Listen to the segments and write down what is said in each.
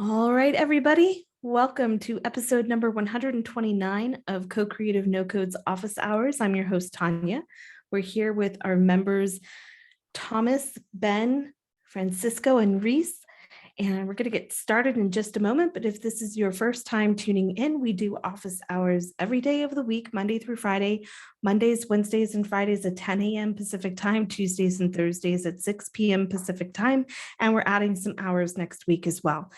All right, everybody. Welcome to episode number 129 of CoCreative NoCode's Office Hours. I'm your host, Tonya. We're here with our members, Thomas, Ben, Francisco, and Reece. And we're going to get started in just a moment. But if this is your first time tuning in, we do office hours every day of the week, Monday through Friday, Mondays, Wednesdays, and Fridays at 10 a.m. Pacific time, Tuesdays and Thursdays at 6 p.m. Pacific time. And we're adding some hours next week as well.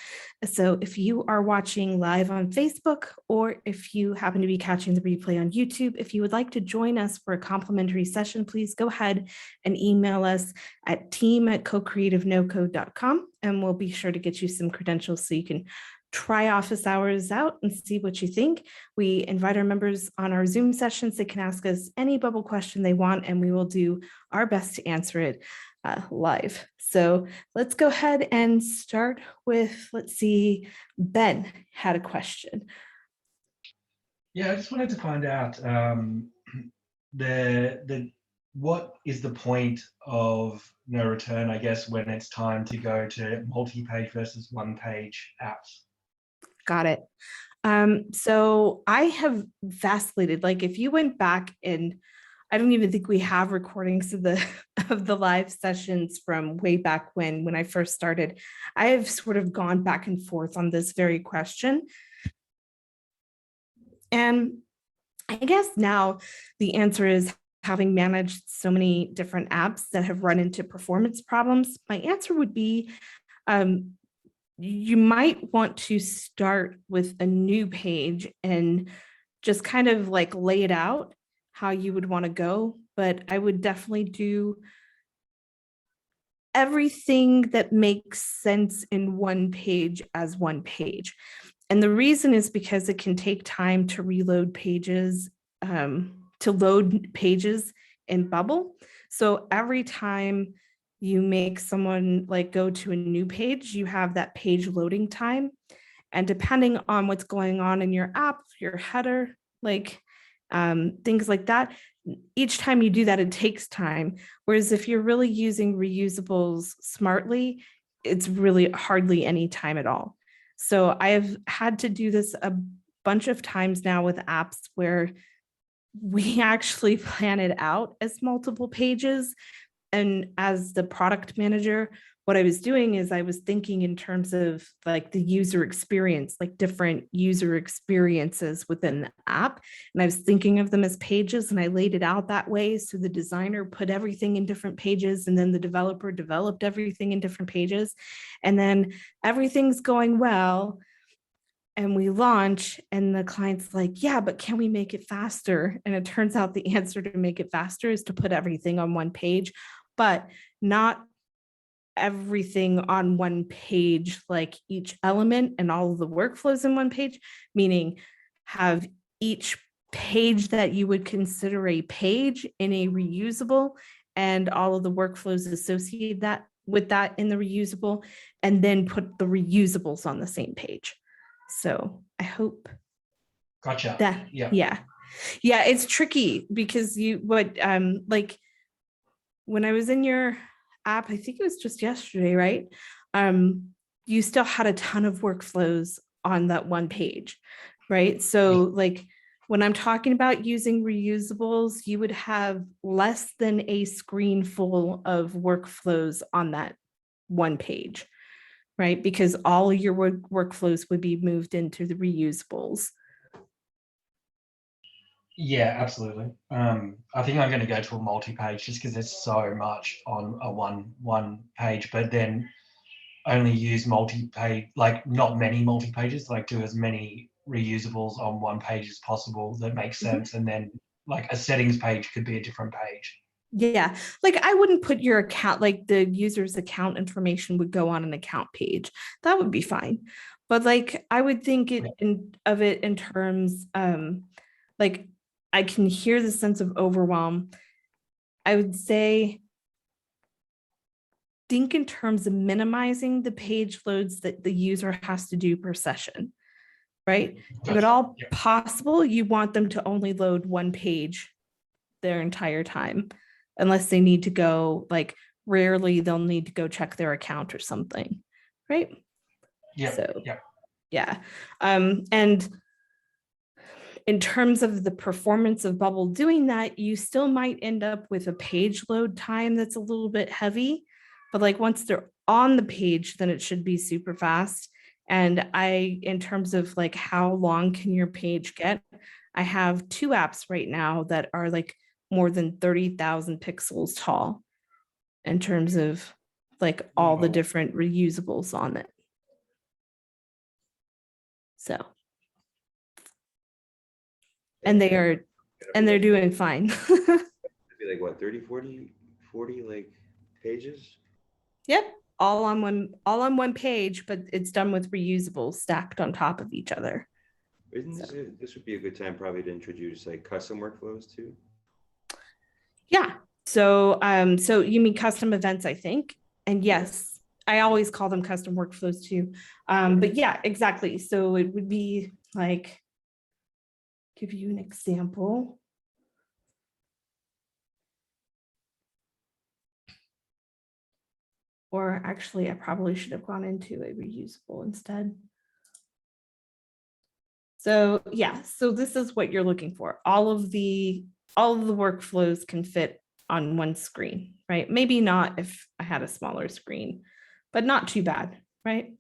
So if you are watching live on Facebook, or if you happen to be catching the replay on YouTube, if you would like to join us for a complimentary session, please go ahead and email us at team@cocreativenocode.com, and we'll be sure to get you some credentials so you can try office hours out and see what you think. We invite our members on our Zoom sessions. They can ask us any bubble question they want, and we will do our best to answer it live. So let's go ahead and start with, let's see, Ben had a question. Yeah, I just wanted to find out what is the point of no return, I guess, when it's time to go to multi-page versus one-page apps? Got it. So I have vacillated. Like if you went back, and I don't even think we have recordings of the live sessions from way back when I first started. I have sort of gone back and forth on this very question. And I guess now the answer is, having managed so many different apps that have run into performance problems, my answer would be you might want to start with a new page and just kind of like lay it out how you would want to go. But I would definitely do everything that makes sense in one page as one page. And the reason is because it can take time to reload pages, to load pages in Bubble. So every time you make someone like go to a new page, you have that page loading time. And depending on what's going on in your app, your header, like things like that, each time you do that, it takes time. Whereas if you're really using reusables smartly, it's really hardly any time at all. So I've had to do this a bunch of times now with apps where we actually plan it out as multiple pages. And as the product manager, what I was doing is I was thinking in terms of like the user experience, like different user experiences within the app. And I was thinking of them as pages, and I laid it out that way. So the designer put everything in different pages, and then the developer developed everything in different pages. And then everything's going well, and we launch, and the client's like, yeah, but can we make it faster? And it turns out the answer to make it faster is to put everything on one page, but not everything on one page, like each element and all of the workflows in one page, meaning have each page that you would consider a page in a reusable, and all of the workflows associated with that in the reusable, and then put the reusables on the same page. So I hope Gotcha. that, yeah, it's tricky because like when I was in your app, I think it was just yesterday, right? You still had a ton of workflows on that one page, right? So like when I'm talking about using reusables, you would have less than a screen full of workflows on that one page, right? Because all of your workflows would be moved into the reusables. Yeah, absolutely. I think I'm going to go to a multi-page just because there's so much on a one page, but then only use multi-page, like not many multi-pages, like do as many reusables on one page as possible that makes sense. Mm-hmm. And then like a settings page could be a different page. Yeah, like I wouldn't put your account, like the user's account information would go on an account page. That would be fine. But like I would think of it in terms, like I can hear the sense of overwhelm. I would say think in terms of minimizing the page loads that the user has to do per session, right? Gotcha. If at all possible, you want them to only load one page their entire time, unless they need to go, like rarely they'll need to go check their account or something, right? Yep. So Yep. yeah. And in terms of the performance of Bubble doing that, you still might end up with a page load time that's a little bit heavy, but like once they're on the page, then it should be super fast. And in terms of like how long can your page get, I have 2 apps right now that are like more than 30,000 pixels tall in terms of like all the different reusables on it. So, and they're doing fine. Be like what, 30, 40 like pages? Yep, all on one page, but it's done with reusables stacked on top of each other. Isn't this would be a good time probably to introduce like custom workflows too? Yeah. So so you mean custom events, I think. And yes, I always call them custom workflows too. But yeah, exactly. So it would be like, give you an example. Or actually, I probably should have gone into a reusable instead. So yeah, so this is what you're looking for. All of the workflows can fit on one screen, right? Maybe not if I had a smaller screen, but not too bad, right?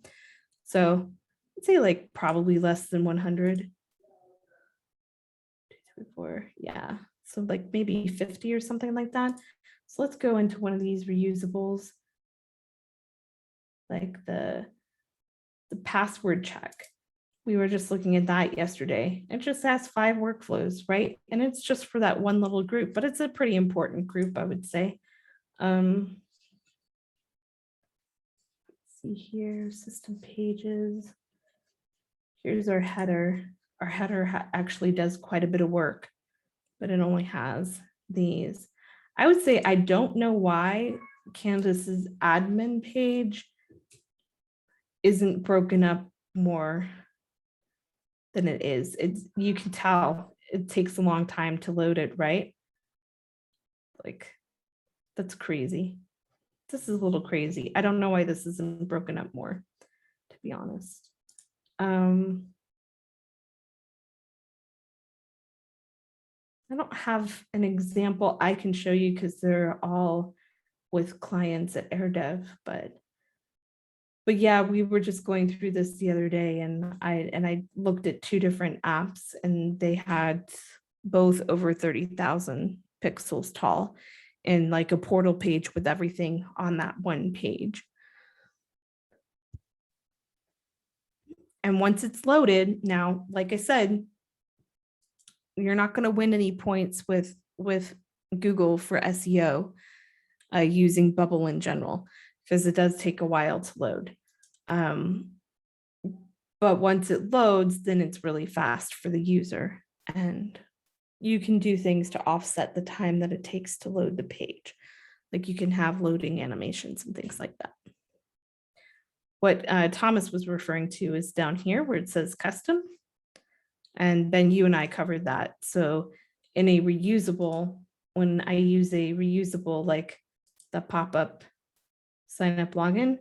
So I'd say like probably less than 100. 2, 3, 4, yeah. So like maybe 50 or something like that. So let's go into one of these reusables, like the password check. We were just looking at that yesterday. It just has 5 workflows, right? And it's just for that one little group, but it's a pretty important group, I would say. Let's see here, system pages. Here's our header. Our header actually does quite a bit of work, but it only has these. I would say I don't know why Canvas's admin page isn't broken up more than it is. You can tell it takes a long time to load it, right? Like, that's crazy. This is a little crazy. I don't know why this isn't broken up more, to be honest. I don't have an example I can show you because they're all with clients at AirDev, but yeah, we were just going through this the other day, and I looked at 2 different apps, and they had both over 30,000 pixels tall, and like a portal page with everything on that one page. And once it's loaded, now, like I said, you're not going to win any points with Google for SEO using Bubble in general, because it does take a while to load. But once it loads, then it's really fast for the user, and you can do things to offset the time that it takes to load the page. Like you can have loading animations and things like that. What Thomas was referring to is down here where it says custom. And Ben, you and I covered that. So in a reusable, when I use a reusable like the pop-up sign up login,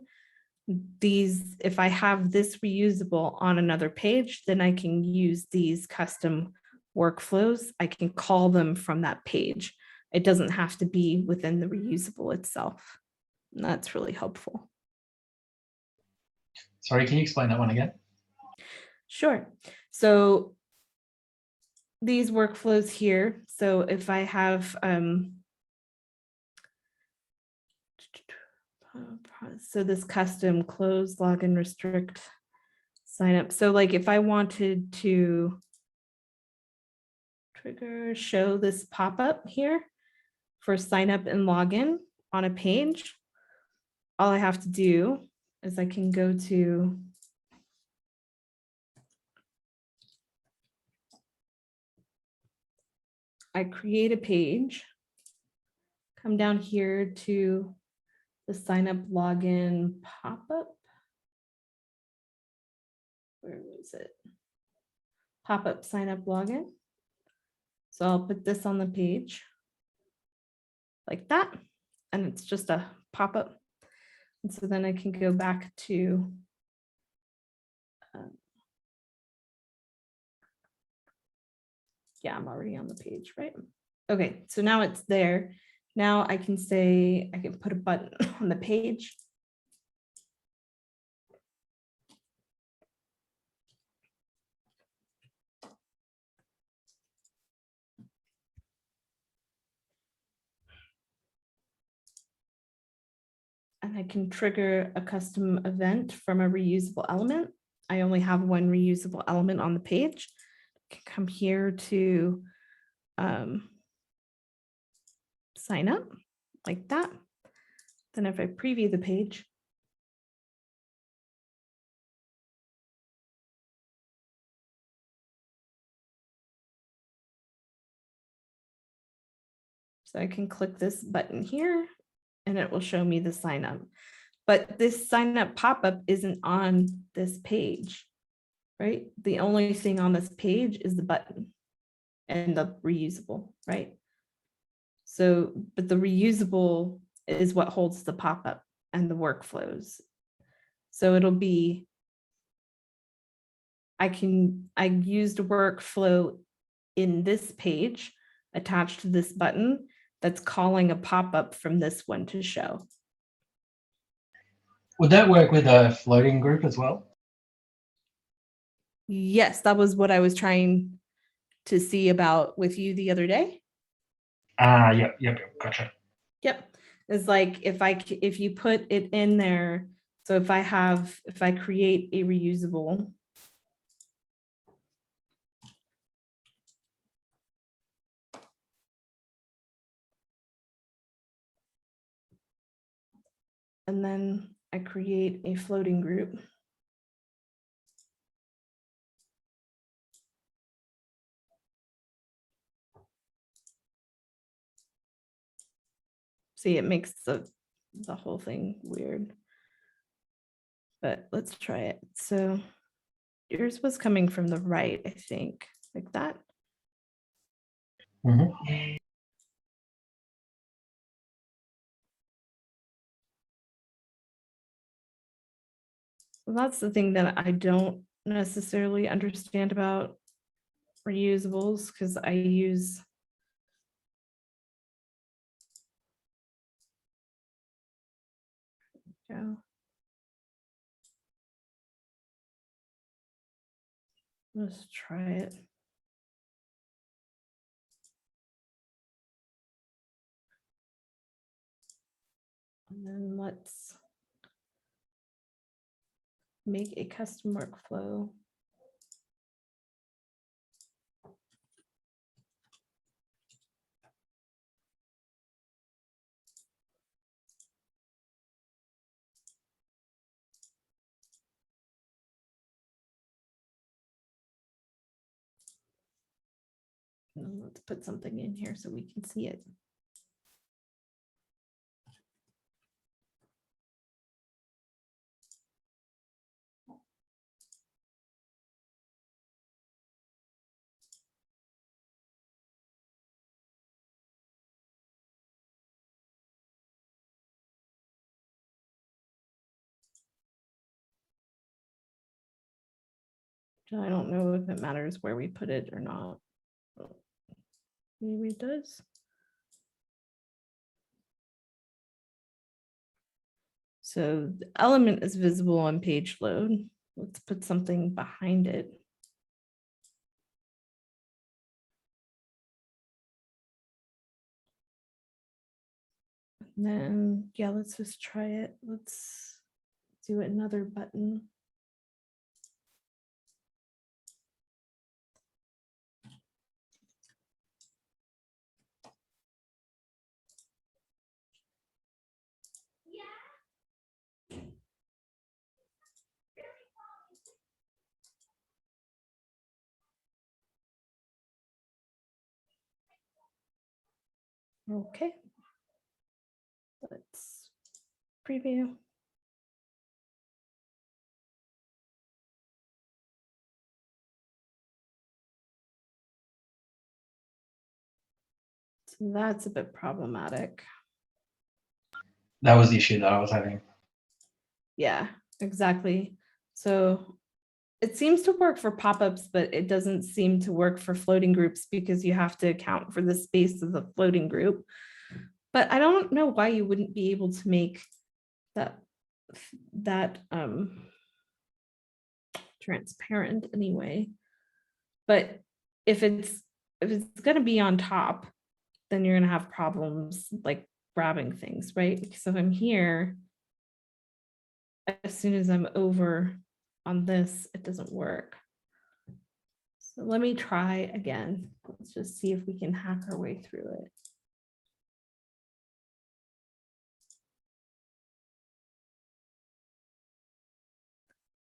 if I have this reusable on another page, then I can use these custom workflows. I can call them from that page. It doesn't have to be within the reusable itself. And that's really helpful. Sorry, can you explain that one again? Sure. So these workflows here. So if I have, so this custom close, login, restrict, sign up. So like if I wanted to trigger, show this pop-up here for sign up and login on a page, all I have to do is I can go to I create a page, come down here to the sign up login pop-up. Where was it? Pop-up sign up login. So I'll put this on the page like that, and it's just a pop-up. And so then I can go back to Yeah, I'm already on the page, right? Okay, so now it's there. Now I can say, I can put a button on the page. And I can trigger a custom event from a reusable element. I only have one reusable element on the page. I can come here to sign up like that. Then if I preview the page, so I can click this button here and it will show me the sign up. But this sign up pop-up isn't on this page, right? The only thing on this page is the button and the reusable, right? So, but the reusable is what holds the pop-up and the workflows. So it'll be, I used a workflow in this page attached to this button that's calling a pop-up from this one to show. Would that work with a floating group as well? Yes, that was what I was trying to see about with you the other day. Yep, gotcha. Yep. It's like if you put it in there, so if I create a reusable, and then I create a floating group. See, it makes the whole thing weird. But let's try it. So yours was coming from the right, I think, like that. Mm-hmm. Well, that's the thing that I don't necessarily understand about reusables, because I use let's try it. And then let's make a custom workflow. And let's put something in here so we can see it. I don't know if it matters where we put it or not. Maybe it does. So the element is visible on page load. Let's put something behind it. And then, yeah, let's just try it. Let's do another button. Okay. Let's preview. So that's a bit problematic. That was the issue that I was having. Yeah, exactly. So it seems to work for pop-ups, but it doesn't seem to work for floating groups because you have to account for the space of the floating group. But I don't know why you wouldn't be able to make that transparent anyway. But if it's going to be on top, then you're going to have problems like grabbing things, right? Because if I'm here, as soon as I'm over on this, it doesn't work. So let me try again. Let's just see if we can hack our way through it.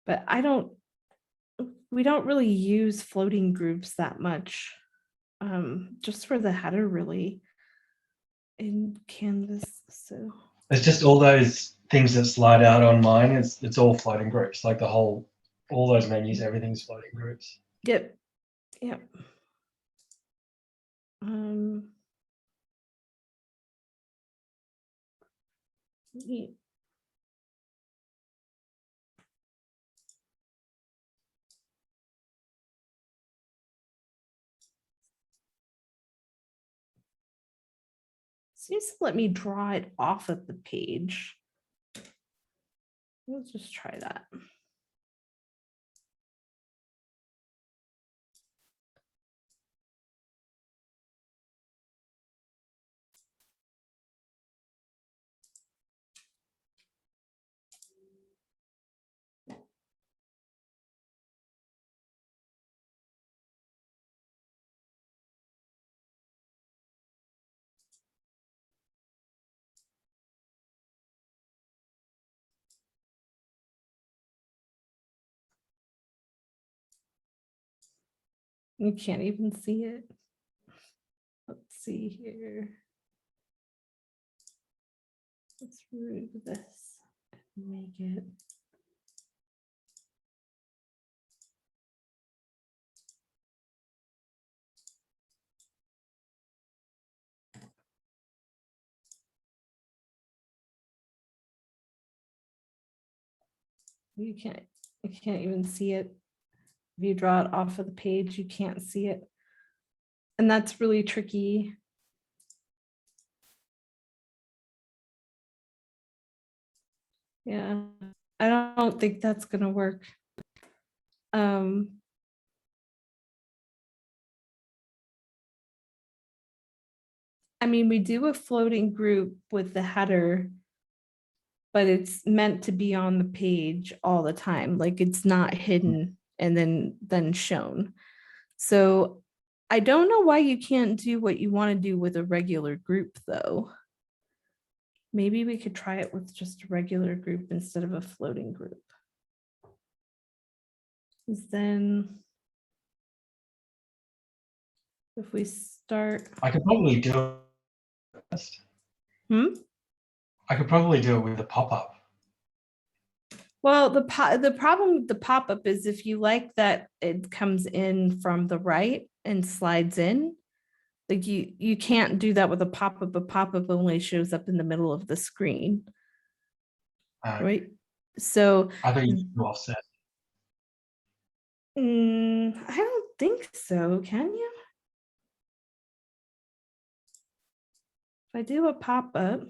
But we don't really use floating groups that much, just for the header really in Canvas. So It's just all those things that slide out on mine. It's all floating groups, like all those menus, everything's floating groups. yep. Seems to let me draw it off of the page. Let's just try that. You can't even see it. Let's see here. Let's remove this and make it. You can't even see it. If you draw it off of the page, you can't see it. And that's really tricky. Yeah, I don't think that's gonna work. I mean, we do a floating group with the header, but it's meant to be on the page all the time. Like it's not hidden and then shown. So I don't know why you can't do what you want to do with a regular group though. Maybe we could try it with just a regular group instead of a floating group. Then if we start. I could probably do it. I could probably do it with a pop-up. Well, the problem with the pop-up is if you like that it comes in from the right and slides in, like you can't do that with a pop-up. A pop-up only shows up in the middle of the screen. Right. So I thought you could offset. I don't think so. Can you? If I do a pop-up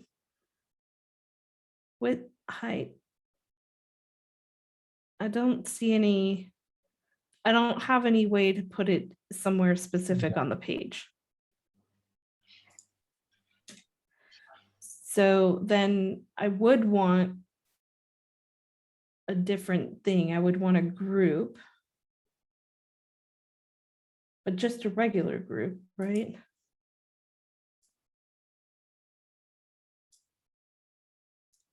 with height, I don't have any way to put it somewhere specific on the page. So then I would want a different thing. I would want a group, but just a regular group, right?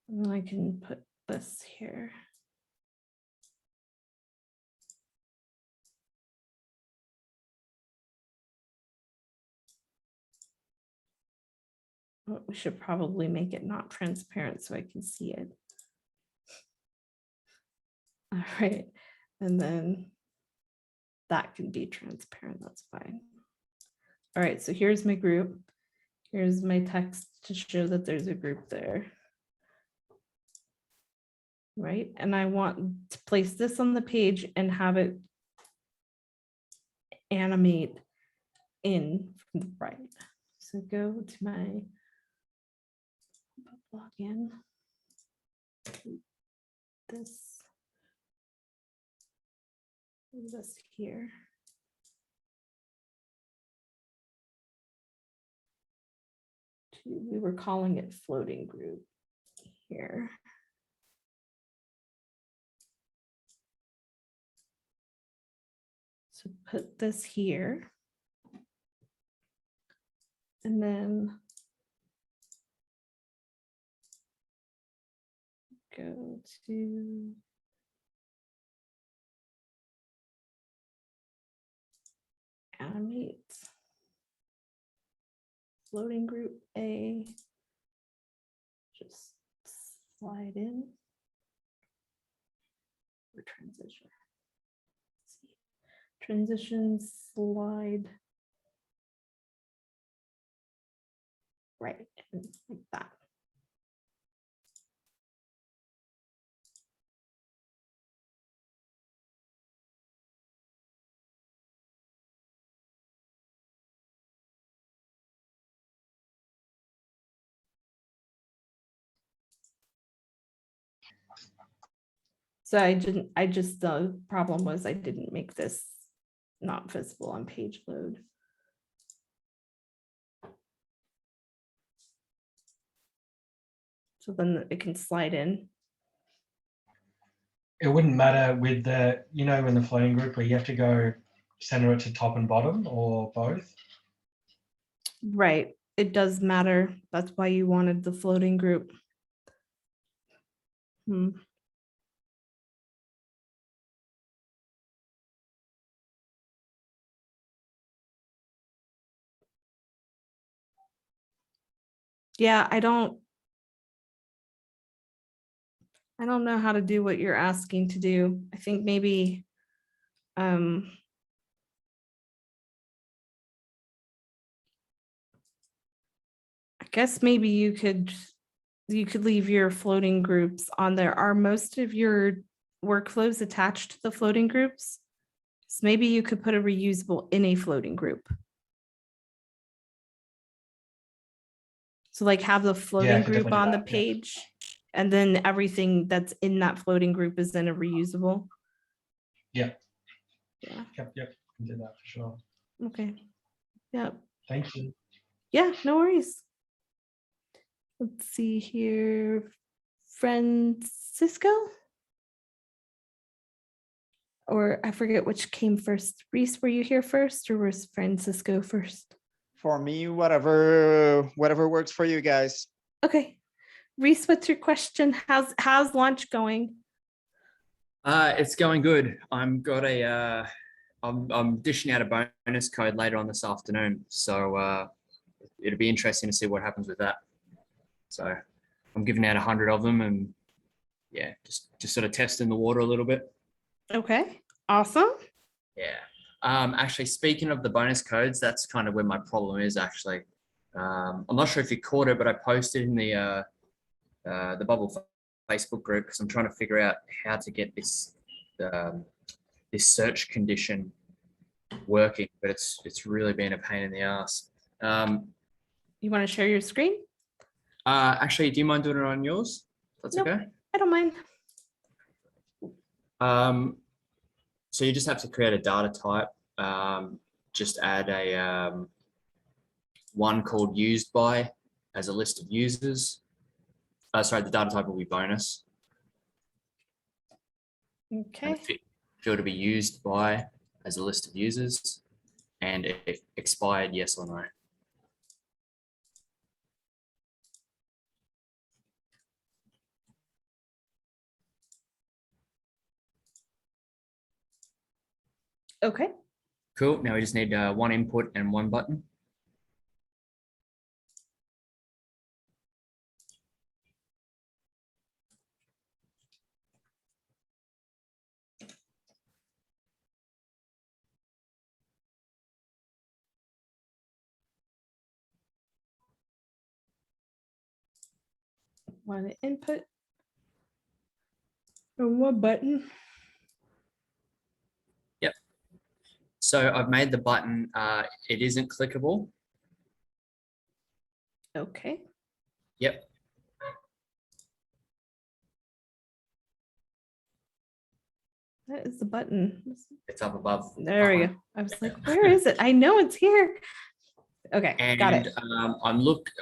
And then I can put this here. Oh, we should probably make it not transparent so I can see it. All right, and then that can be transparent, that's fine. All right, so here's my group. Here's my text to show that there's a group there. right? And I want to place this on the page and have it animate in from the right. So go to my login. This here. We were calling it floating group here. So put this here. And then go to animate floating group A. Just slide in or transition. Let's see. Transition slide right and like that. So the problem was I didn't make this not visible on page load. So then it can slide in. It wouldn't matter with the, you know, in the floating group where you have to go center it to top and bottom or both. Right, it does matter. That's why you wanted the floating group. Yeah, I don't know how to do what you're asking to do. I think maybe I guess maybe you could leave your floating groups on there. Are most of your workflows attached to the floating groups? So maybe you could put a reusable in a floating group. So like have the floating could group definitely do on the that, yeah. page, and then everything that's in that floating group is then a reusable. Yeah. Yeah. Yep. Can do that for sure. Okay. Yeah. Thank you. Yeah, no worries. Let's see here. Francisco? Or I forget which came first. Reece, were you here first or was Francisco first? For me, whatever works for you guys. Okay. Reece, what's your question? How's launch going? It's going good. I'm dishing out a bonus code later on this afternoon, so it'll be interesting to see what happens with that. So I'm giving out 100 of them, and yeah, just sort of testing the water a little bit. Okay, awesome. Yeah. Actually, speaking of the bonus codes, that's kind of where my problem is. Actually, I'm not sure if you caught it, but I posted in the Bubble Facebook group because I'm trying to figure out how to get this this search condition working, but it's really been a pain in the ass. You want to share your screen? Actually, do you mind doing it on yours? That's Nope. okay. I don't mind. So you just have to create a data type. Just add a one called used by as a list of users. Sorry, the data type will be bonus. Okay. Field to be used by as a list of users, and it expired, yes or no. Okay. Cool. Now we just need one input and one button. One input. And what button? So I've made the button, it isn't clickable. Okay. Yep. That is the button. It's up above. There we go. I was like, where is it? I know it's here. Okay, And got it.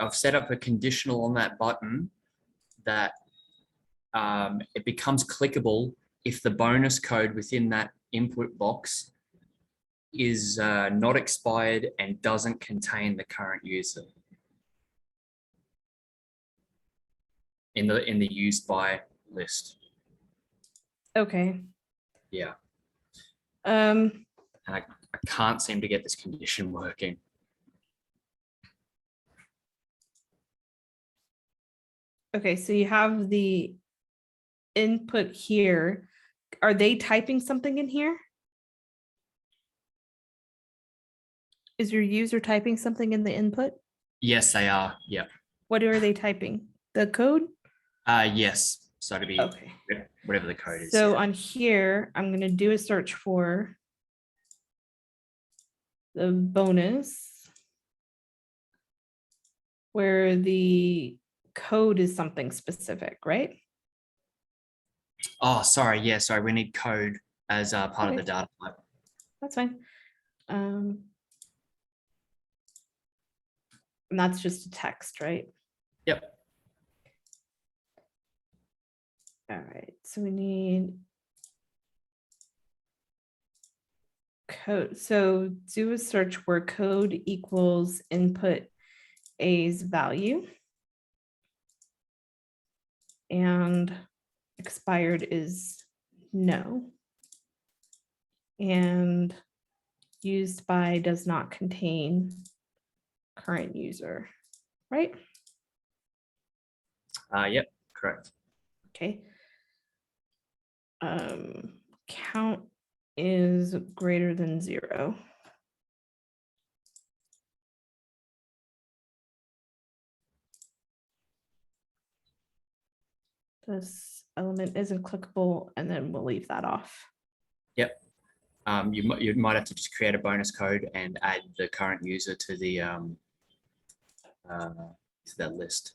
I've set up a conditional on that button that it becomes clickable if the bonus code within that input box is not expired and doesn't contain the current user in the used by list. Okay. Yeah, Um, and I can't seem to get this condition working. okay, so you have the input here. Are they typing something in here? Is your user typing something in the input? Yes, they are. Yeah. What are they typing? The code? Yes. So to be Okay. whatever the code is. So yeah. on here, I'm going to do a search for the bonus where the code is something specific, right? Oh, sorry. Yeah, sorry. We need code as part of the Okay. data type. That's fine. And that's just a text, right? Yep. All right, so we need code. So do a search where code equals input A's value. And expired is no. And used by does not contain current user, right? Yep. Correct. Okay. Count is greater than 0. This element isn't clickable, and then we'll leave that off. Yep. You might have to just create a bonus code and add the current user to the to that list.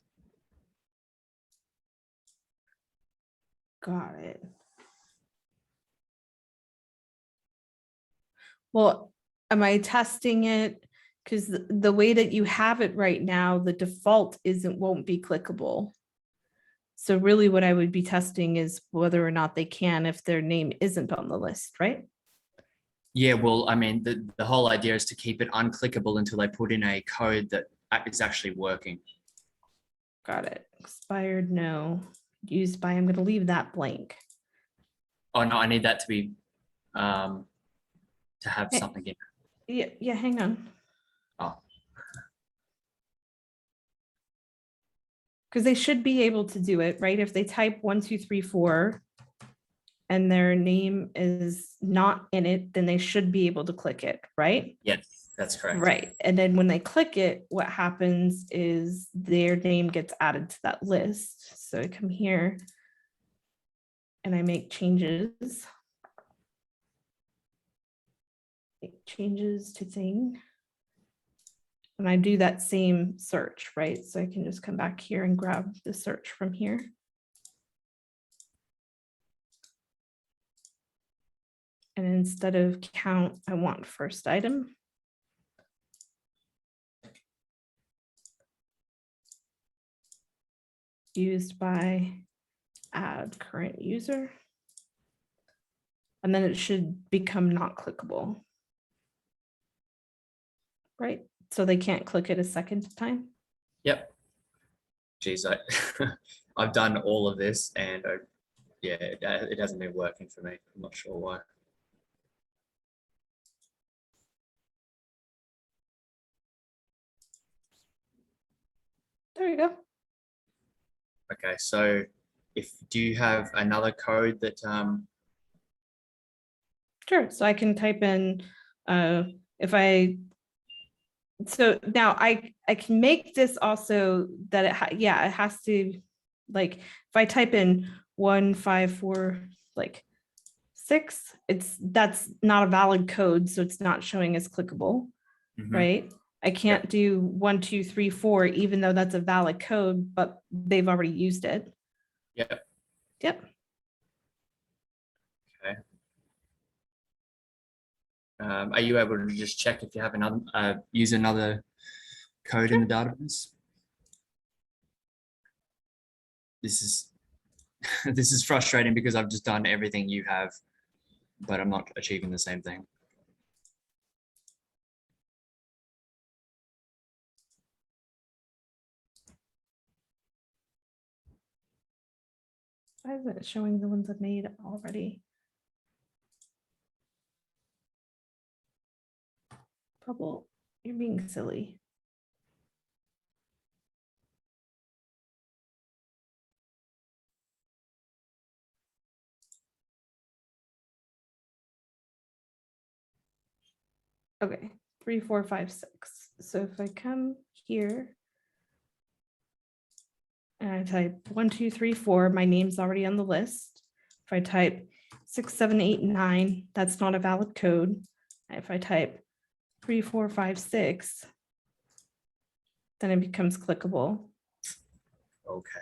Got it. Well, am I testing it? Because the way that you have it right now, the default won't be clickable. So really what I would be testing is whether or not they can if their name isn't on the list, right? Yeah, well, I mean, the whole idea is to keep it unclickable until they put in a code that is actually working. Got it. Expired, no. Used by, I'm going to leave that blank. Oh no, I need that to be to have Hey. something in. Yeah, hang on. Oh. Because they should be able to do it, right? If they type 1, 2, 3, 4 and their name is not in it, then they should be able to click it, right? Yes, that's correct. Right. And then when they click it, what happens is their name gets added to that list. So I come here and I make changes. Make changes to thing. And I do that same search, right? So I can just come back here and grab the search from here. And instead of count, I want first item. Used by add current user. And then it should become not clickable. Right? So they can't click it a second time. Yep. Geez, I've done all of this and yeah, it hasn't been working for me. I'm not sure why. There you go. Okay, so do you have another code that Sure. So I can type in so now I can make this also that it has to, like, if I type in 154 like 6, that's not a valid code, so it's not showing as clickable, Mhm. right? I can't do 1, 2, 3, 4, even though that's a valid code, but they've already used it. Yep. Yep. Okay. Are you able to just check if you have another use another code in the database? This is this is frustrating because I've just done everything you have, but I'm not achieving the same thing. Why isn't it showing the ones I've made already? Bubble, you're being silly. Okay, 3, 4, 5, 6. So if I come here and I type 1, 2, 3, 4, my name's already on the list. If I type 6, 7, 8, 9, that's not a valid code. If I type 3, 4, 5, 6, then it becomes clickable. Okay.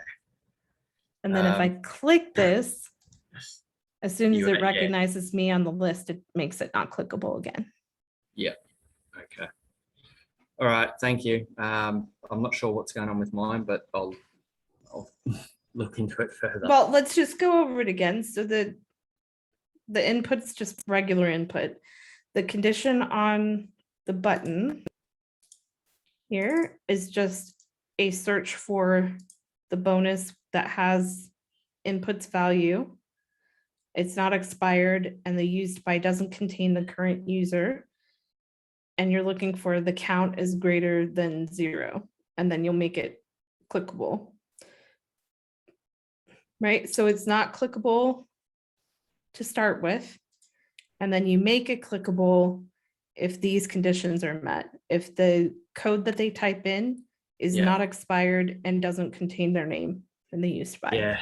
And then if I click this, as soon as You- it yeah. recognizes me on the list, it makes it not clickable again. Yeah. Okay. All right. Thank you. I'm not sure what's going on with mine, but I'll look into it further. Well, let's just go over it again. So the input's just regular input. The condition on the button here is just a search for the bonus that has inputs value. It's not expired and the used by doesn't contain the current user. And you're looking for the count is greater than 0, and then you'll make it clickable. Right, so it's not clickable to start with, and then you make it clickable if these conditions are met. If the code that they type in is Yeah. not expired and doesn't contain their name, then they used by. Yeah.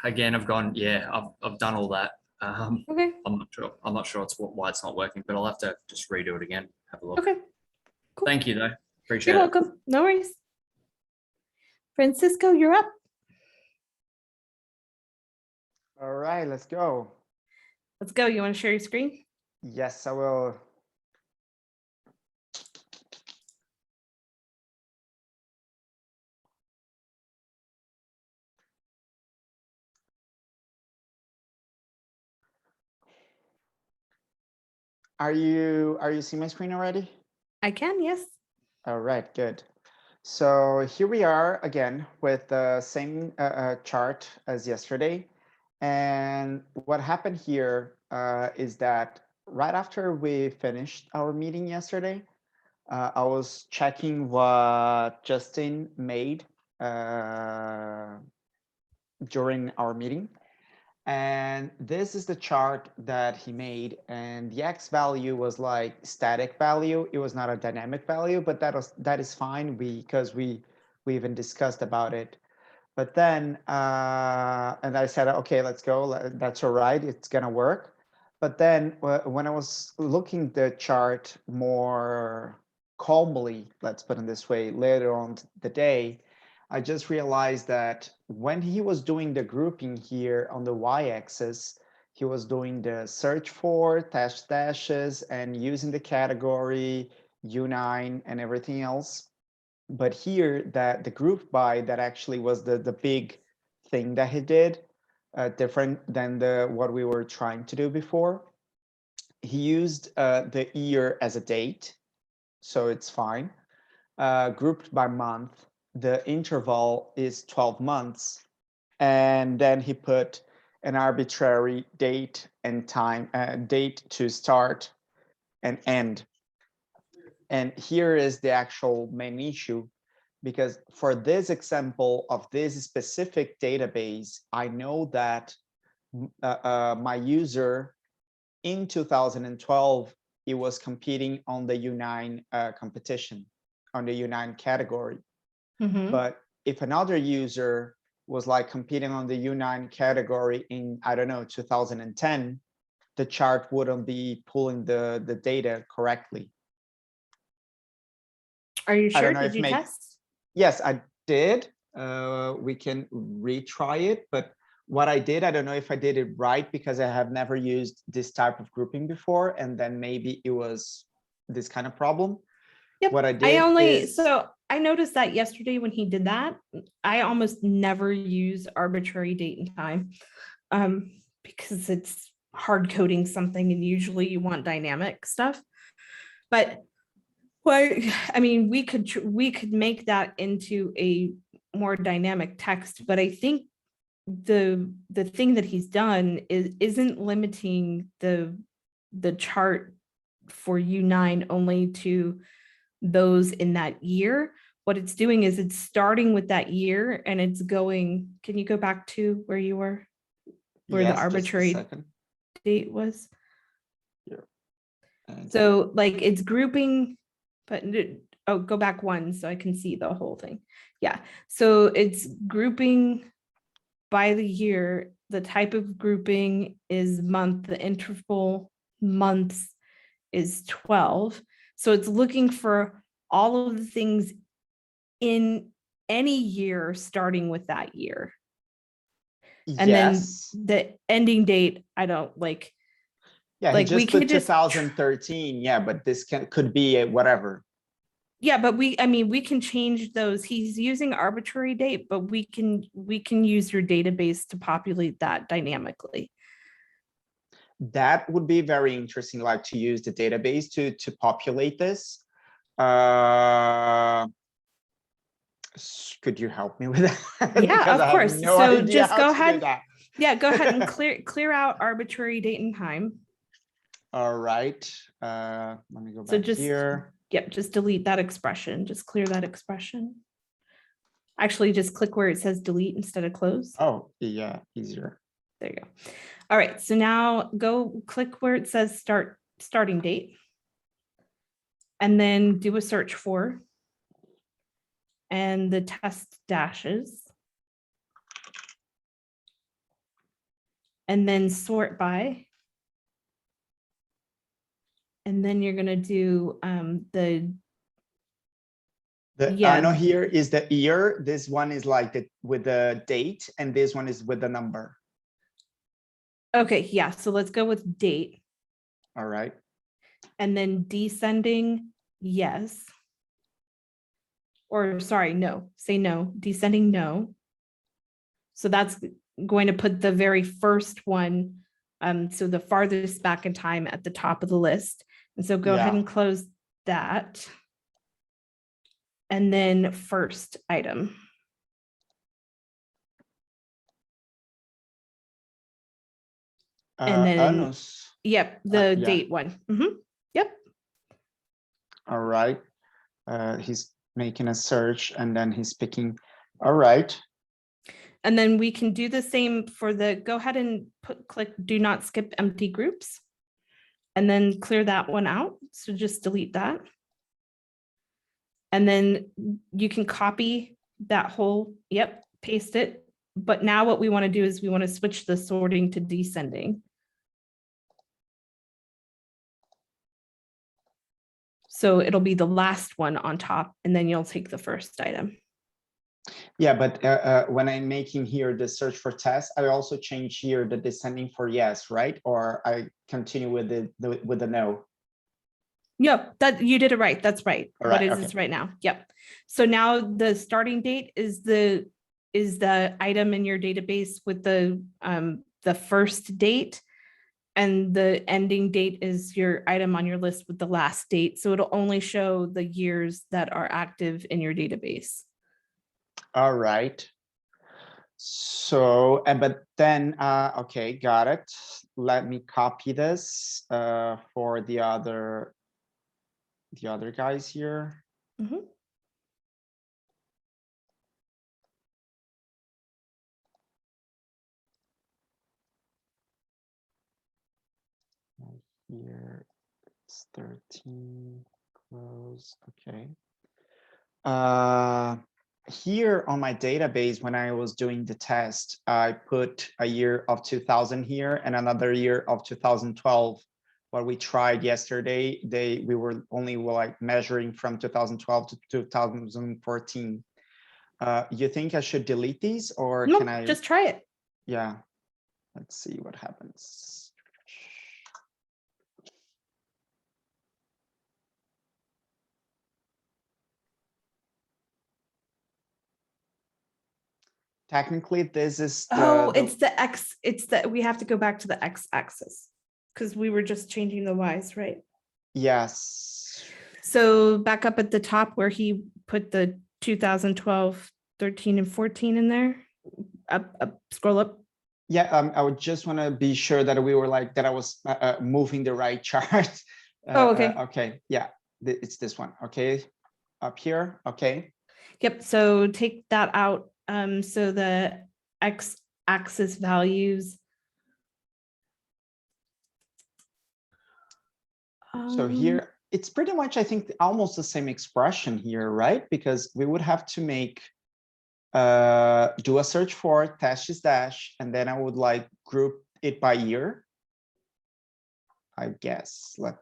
Again, I've gone. Yeah, I've done all that. Okay. I'm not sure. I'm not sure why it's not working, but I'll have to just redo it again. Have a look. Okay. Cool. Thank you, though. Appreciate You're it. welcome. No worries. Francisco, you're up. All right, let's go. Let's go. You want to share your screen? Yes, I will. Are you seeing my screen already? I can, yes. All right, good. So here we are again with the same chart as yesterday. And what happened here is that right after we finished our meeting yesterday, I was checking what Justin made during our meeting. And this is the chart that he made, and the X value was like static value. It was not a dynamic value, but that is fine because we even discussed about it. But then, and I said, okay, let's go. That's all right. It's gonna work. But then when I was looking the chart more calmly, let's put it this way, later on the day, I just realized that when he was doing the grouping here on the y-axis, he was doing the search for dashes and using the category U9 and everything else. But here, that the group by, that actually was the big thing that he did, different than what we were trying to do before. He used the year as a date, so it's fine. Grouped by month, the interval is 12 months. And then he put an arbitrary date and time, date to start and end. And here is the actual main issue, because for this example of this specific database, I know that my user in 2012, it was competing on the U9 competition, on the U9 category. Mhm. But if another user was like competing on the U9 category in, I don't know, 2010, the chart wouldn't be pulling the data correctly. Are you I don't sure? know Did if you make- test? Yes, I did. We can retry it, but what I did, I don't know if I did it right because I have never used this type of grouping before, and then maybe it was this kind of problem. Yep. What I did so I noticed that yesterday when he did that, I almost never use arbitrary date and time because it's hard coding something and usually you want dynamic stuff. But well, I mean, we could make that into a more dynamic text, but I think the thing that he's done isn't limiting the chart for U9 only to those in that year. What it's doing is it's starting with that year and it's going, can you go back to where you were? Where the arbitrary date was? So like it's grouping, but oh, go back one so I can see the whole thing. Yeah, so it's grouping by the year. The type of grouping is month, the interval months is 12. So it's looking for all of the things in any year starting with that year. And yes. then the ending date, I don't like. Yeah, like he just put 2013. Yeah, but this could be a whatever. Yeah, but I mean, we can change those. He's using arbitrary date, but we can use your database to populate that dynamically. That would be very interesting, like to use the database to populate this. Could you help me with that? Yeah, of course. No so idea just how go to do ahead. that. Yeah, go ahead and clear out arbitrary date and time. All right. Let me go back So just here. Yep, just delete that expression. Just clear that expression. Actually, just click where it says delete instead of close. Oh, yeah, easier. There you go. All right, so now go click where it says starting date. And then do a search for and the test dashes. And then sort by. And then you're gonna do I know here is the year. This one is like with the date, and this one is with the number. Okay, yeah. So let's go with date. All right. And then descending, yes. Or sorry, no. Say no. Descending, no. So that's going to put the very first one, so the farthest back in time at the top of the list. And so go ahead and close that. And then first item. And then, yep, the date one. Yep. All right. He's making a search and then he's picking. All right. And then we can do the same for the, go ahead and click do not skip empty groups. And then clear that one out. So just delete that. And then you can copy that whole, yep, paste it. But now what we want to do is we want to switch the sorting to descending. So it'll be the last one on top, and then you'll take the first item. Yeah, but when I'm making here the search for test, I also change here the descending for yes, right? Or I continue with the no. Yep, that you did it right. That's right. All What right, is this right now? Yep. So now the starting date is the item in your database with the first date, and the ending date is your item on your list with the last date. So it'll only show the years that are active in your database. All right. So, but then, okay, got it. Let me copy this for the other guys here. Mm-hmm. Here it's 13, close, okay. here on my database, when I was doing the test, I put a year of 2000 here and another year of 2012. What we tried yesterday, we were only like measuring from 2012 to 2014. You think I should delete these, or No, can I just try it. Yeah, let's see what happens. Technically, this is It's the X. It's that we have to go back to the X axis because we were just changing the Ys, right? Yes. So back up at the top where he put the 2012, 13, and 14 in there. Up, scroll up. Yeah, I would just want to be sure that we were like that I was moving the right chart. Okay. Okay. Yeah, it's this one. Okay. Up here. Okay. Yep. So take that out. So the X axis values. So here it's pretty much, I think, almost the same expression here, right? Because we would have to make do a search for test dash, and then I would like group it by year. I guess. I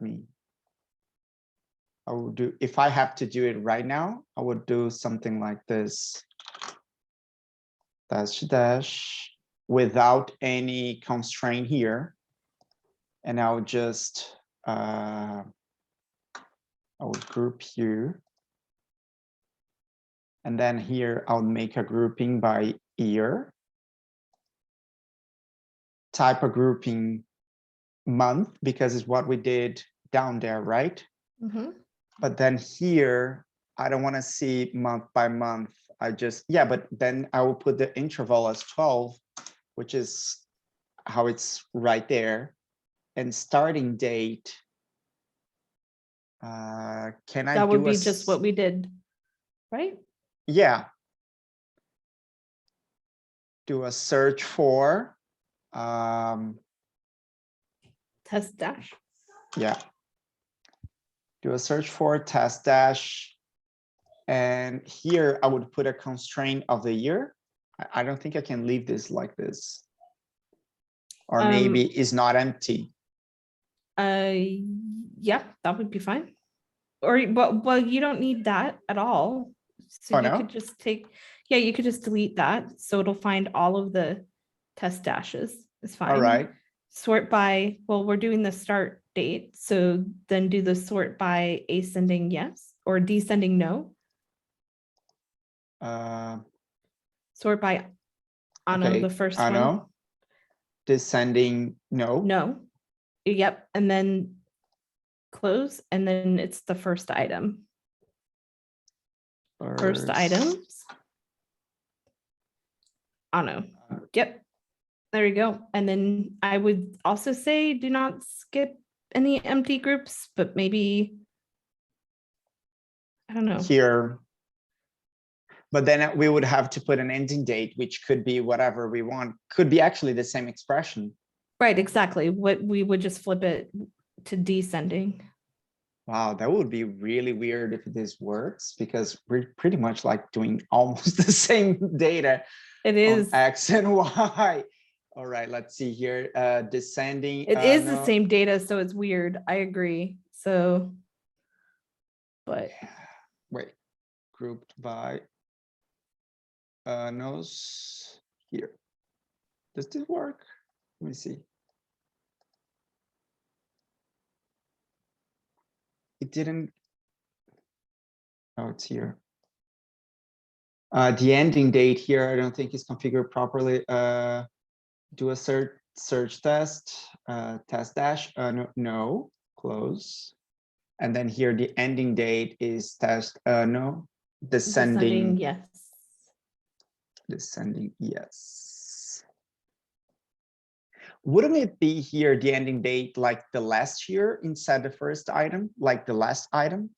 would do, if I have to do it right now, I would do something like this. Dash without any constraint here. And I would just, I would group here. And then here I'll make a grouping by year. Type of grouping month, because it's what we did down there, right? Mm-hmm. But then here, I don't want to see month by month. I just, yeah, but then I will put the interval as 12, which is how it's right there. And starting date. Can I That would do be just what we did, right? Yeah. Do a search for Test dash. yeah. Do a search for test dash. And here I would put a constraint of the year. I don't think I can leave this like this. Or maybe it's not empty. Yeah, that would be fine. Or but well, you don't need that at all. So you could just take, yeah, you could just delete that. So it'll find all of the test dashes. It's fine. All right. Sort by, well, we're doing the start date. So then do the sort by ascending yes or descending no. Sort by Anno, the first one. Anno. Descending no. No. Yep. And then close, and then it's the first item. First items. Anno. Yep. There you go. And then I would also say do not skip any empty groups, but maybe, I don't know. Here. But then we would have to put an ending date, which could be whatever we want. Could be actually the same expression. Right, exactly. What we would just flip it to descending. Wow, that would be really weird if this works, because we're pretty much like doing almost the same data. It is X and Y. All right, let's see here. Descending. It is the same data, so it's weird. I agree. So, but wait, grouped by no's here. Does this work? Let me see. It didn't. Oh, it's here. The ending date here, I don't think is configured properly. Do a search test, test dash, no, close. And then here the ending date is test, no, descending. Yes. Descending, yes. Wouldn't it be here the ending date like the last year inside the first item, like the last item?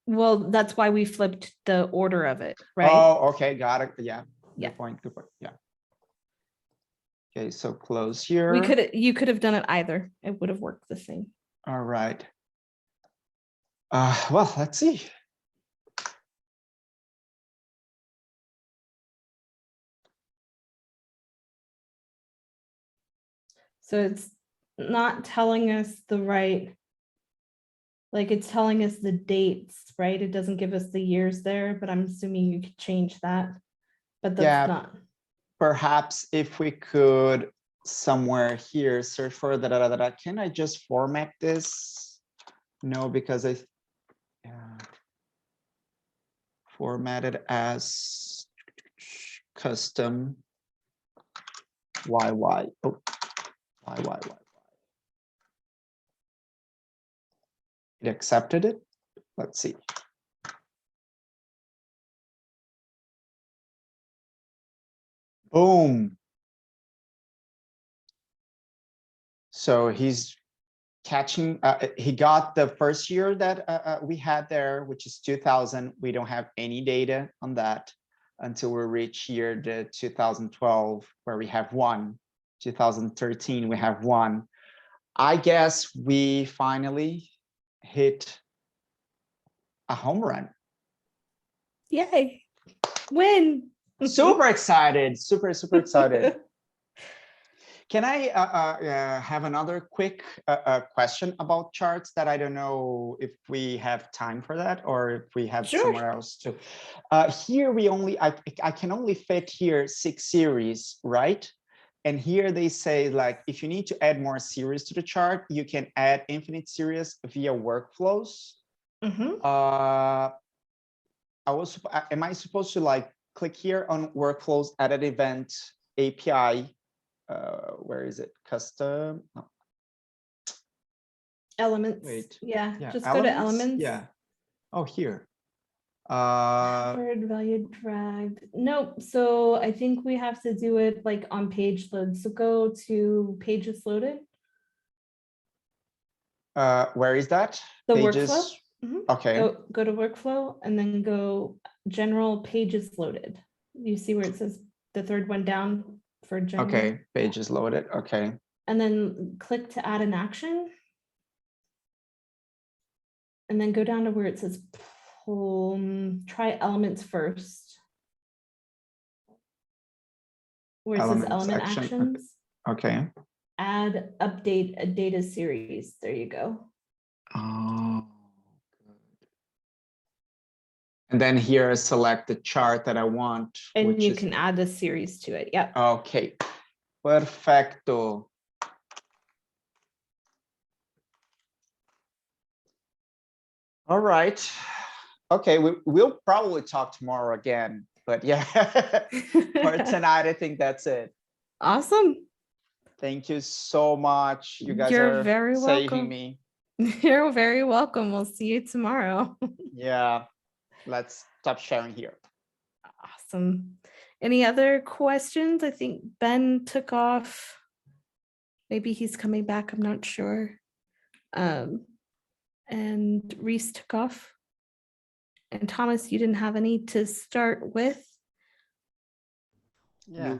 Well, that's why we flipped the order of it, right? Oh, okay, got it. Yeah. Yeah. Good point. Good point. Yeah. Okay, so close here. You could have done it either. It would have worked the same. All right. Well, let's see. So it's not telling us the right, like it's telling us the dates, right? It doesn't give us the years there, but I'm assuming you could change that. But that's Yeah. not. Perhaps if we could somewhere here search for can I just format this? No, because I formatted as custom YY. Oh, YY. It accepted it. Let's see. Boom. So he's catching, he got the first year that we had there, which is 2000. We don't have any data on that until we reach year the 2012, where we have one. 2013, we have one. I guess we finally hit a home run. Yay. Win. Super excited, super excited. Can I have another quick question about charts that I don't know if we have time for that or if we have Sure. somewhere else to. Here we only, I can only fit here 6 series, right? And here they say like, if you need to add more series to the chart, you can add infinite series via workflows. Mhm. Am I supposed to like click here on workflows, add an event API? Where is it? Custom. Oh, Elements. wait. Yeah. Yeah. Just go to elements. Yeah. Oh, here. Word value dragged. Nope. So I think we have to do it like on page load. So go to pages loaded. Where is that? The Pages. workflow. Mhm. Okay. Go to workflow and then go general pages loaded. You see where it says the third one down for general. Okay. Pages loaded. Okay. And then click to add an action. And then go down to where it says try elements first. Where it says Elements element action. actions. Okay. Add update a data series. There you go. Oh, good. And then here select the chart that I want. And which you is, can add a series to it. Yep. okay. Perfecto. All right. Okay, we'll probably talk tomorrow again, but yeah, for tonight, I think that's it. Awesome. Thank you so much. You guys You're are very saving welcome. me. You're very welcome. We'll see you tomorrow. Yeah, let's stop sharing here. Awesome. Any other questions? I think Ben took off. Maybe he's coming back. I'm not sure. And Reece took off. And Thomas, you didn't have any to start with. Yeah.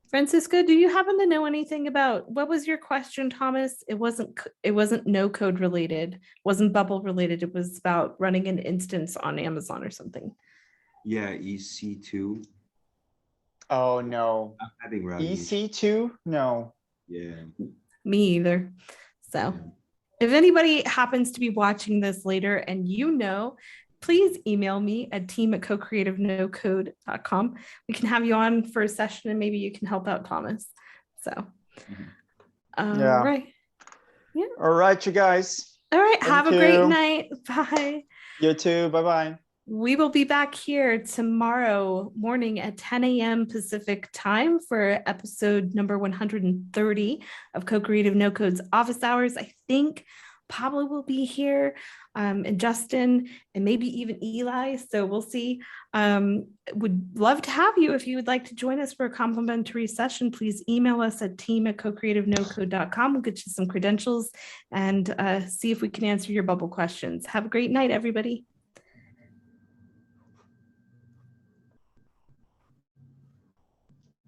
Francisco, do you happen to know anything about what was your question, Thomas? It wasn't no code related, wasn't bubble related. It was about running an instance on Amazon or something. Yeah, EC2. Oh no. I'm having routing issues. EC2? No. Yeah. Me either. So if anybody happens to be watching this later and you know, please email me at team@CoCreative NoCode.com. We can have you on for a session and maybe you can help out Thomas. So, Yeah. Right. Yeah. All right, you guys. All right. Thank Have a great you. night. Bye. You too. Bye-bye. We will be back here tomorrow morning at 10 a.m. Pacific time for episode number 130 of CoCreative NoCode's office hours. I think Pablo will be here, and Justin, and maybe even Eli. So we'll see. Would love to have you. If you would like to join us for a complimentary session, please email us at team@CoCreativeNoCode.com. We'll get you some credentials and see if we can answer your bubble questions. Have a great night, everybody.